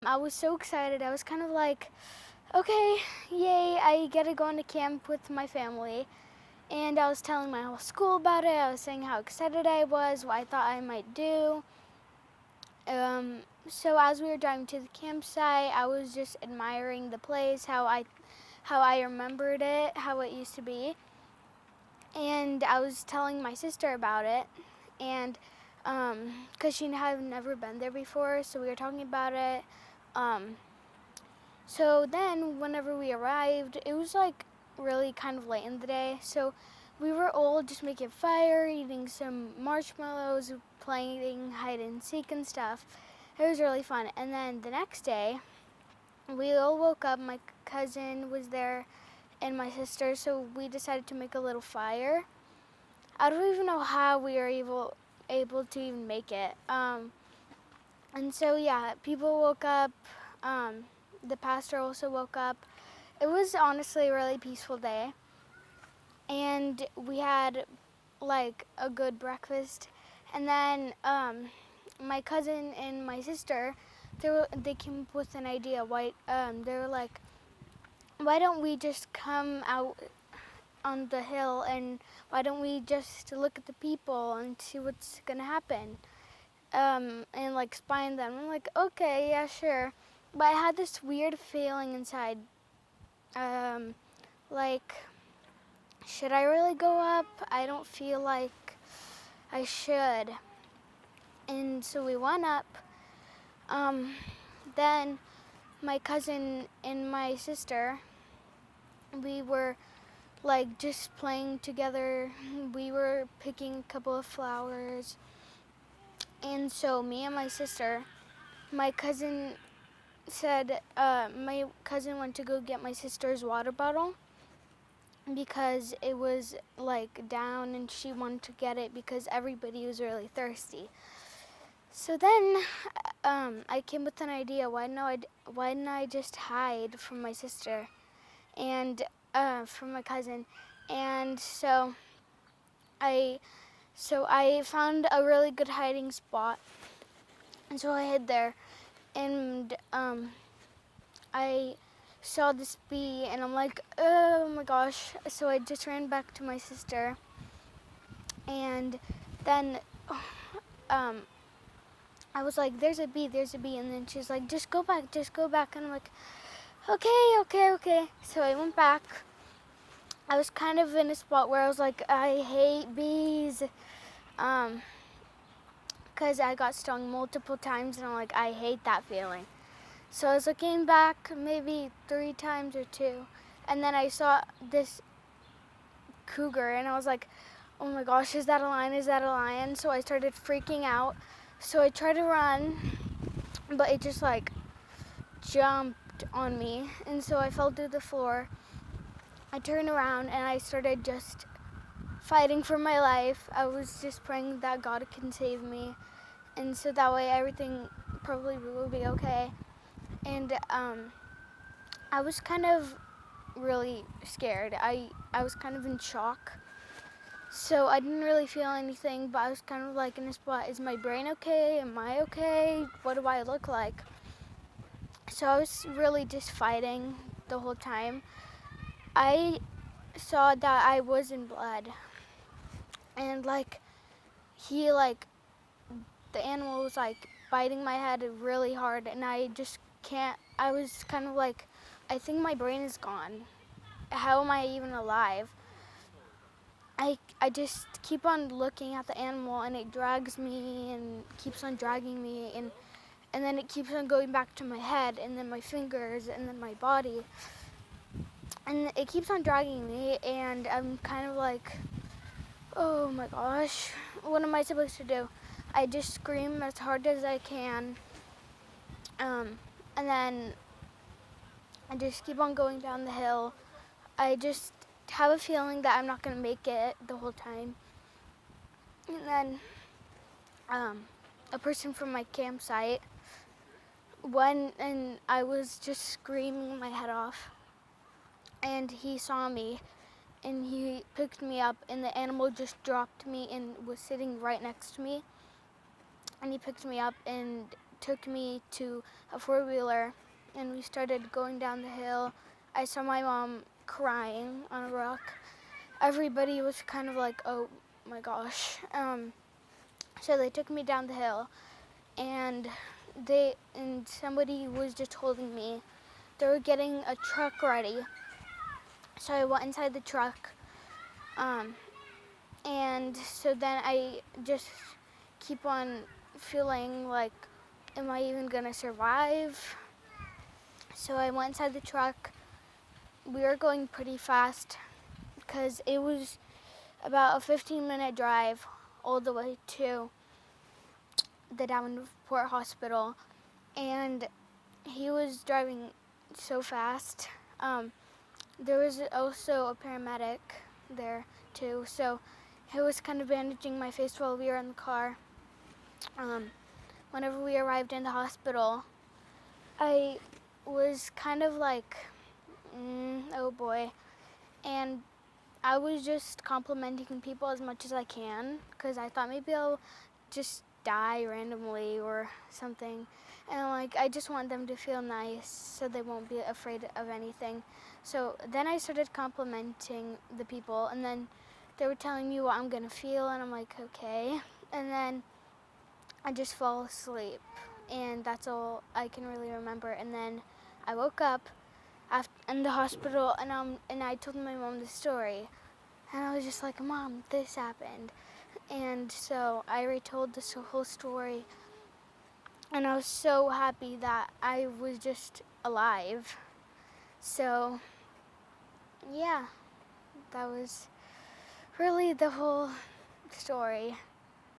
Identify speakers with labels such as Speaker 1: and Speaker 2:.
Speaker 1: I was so excited. I was kind of like, okay, yay, I get to go into camp with my family. And I was telling my whole school about it. I was saying how excited I was, what I thought I might do. So as we were driving to the campsite, I was just admiring the place, how I remembered it, how it used to be. And I was telling my sister about it, and because she had never been there before, so we were talking about it. So then whenever we arrived, it was like really kind of late in the day, so we were all just making a fire, eating some marshmallows, playing hide and seek and stuff. It was really fun. And then the next day, we all woke up. My cousin was there and my sister, so we decided to make a little fire. I don't even know how we were able to even make it. And so yeah, people woke up. The pastor also woke up. It was honestly a really peaceful day. And we had like a good breakfast. And then my cousin and my sister, they came up with an idea. They were like, why don't we just come out on the hill and why don't we just look at the people and see what's gonna happen? And like spying them. I'm like, okay, yeah, sure. But I had this weird feeling inside, like, should I really go up? I don't feel like I should. And so we went up. Then my cousin and my sister, we were like just playing together. We were picking a couple of flowers. And so me and my sister, my cousin went to go get my sister's water bottle because it was like down and she wanted to get it because everybody was really thirsty. So then I came with an idea. Why didn't I just hide from my sister and from my cousin? And so I found a really good hiding spot, and so I hid there. And I saw this bee, and I'm like, oh my gosh! So I just ran back to my sister, and then I was like, there's a bee, and then she's like, just go back, and I'm like, okay. So I went back. I was kind of in a spot where I was like, I hate bees, because I got stung multiple times, and I'm like, I hate that feeling. So I was looking back maybe 3 times or 2, and then I saw this cougar, and I was like, oh my gosh, is that a lion? So I started freaking out. So I tried to run, but it just like jumped on me, and so I fell through the floor. I turned around and I started just fighting for my life. I was just praying that God can save me, and so that way everything probably will be okay. And I was kind of really scared. I was kind of in shock. So I didn't really feel anything, but I was kind of like in a spot, is my brain okay? Am I okay? What do I look like? So I was really just fighting the whole time. I saw that I was in blood. And like, the animal was like biting my head really hard, and I just can't, I was kind of like, I think my brain is gone. How am I even alive? I just keep on looking at the animal, and it drags me and keeps on dragging me, and then it keeps on going back to my head, and then my fingers, and then my body. And it keeps on dragging me, and I'm kind of like, oh my gosh, what am I supposed to do? I just scream as hard as I can, and then I just keep on going down the hill. I just have a feeling that I'm not going to make it the whole time. And then a person from my campsite went, and I was just screaming my head off. And he saw me, and he picked me up, and the animal just dropped me and was sitting right next to me. And he picked me up and took me to a four-wheeler, and we started going down the hill. I saw my mom crying on a rock. Everybody was kind of like, oh my gosh. So they took me down the hill, and somebody was just holding me. They were getting a truck ready. So I went inside the truck, and so then I just keep on feeling like, am I even gonna survive? So I went inside the truck. We were going pretty fast because it was about a 15-minute drive all the way to the Davenport Hospital, and he was driving so fast. There was also a paramedic there too, so he was kind of bandaging my face while we were in the car. Whenever we arrived in the hospital, I was kind of like, oh boy, and I was just complimenting people as much as I can, because I thought maybe I'll just die randomly or something. And like, I just want them to feel nice so they won't be afraid of anything. So then I started complimenting the people, and then they were telling me what I'm gonna feel, and I'm like, okay. And then I just fall asleep, and that's all I can really remember. And then I woke up in the hospital, and I told my mom the story. And I was just like, Mom, this happened. And so I retold this whole story, and I was so happy that I was just alive. So, yeah, that was really the whole story.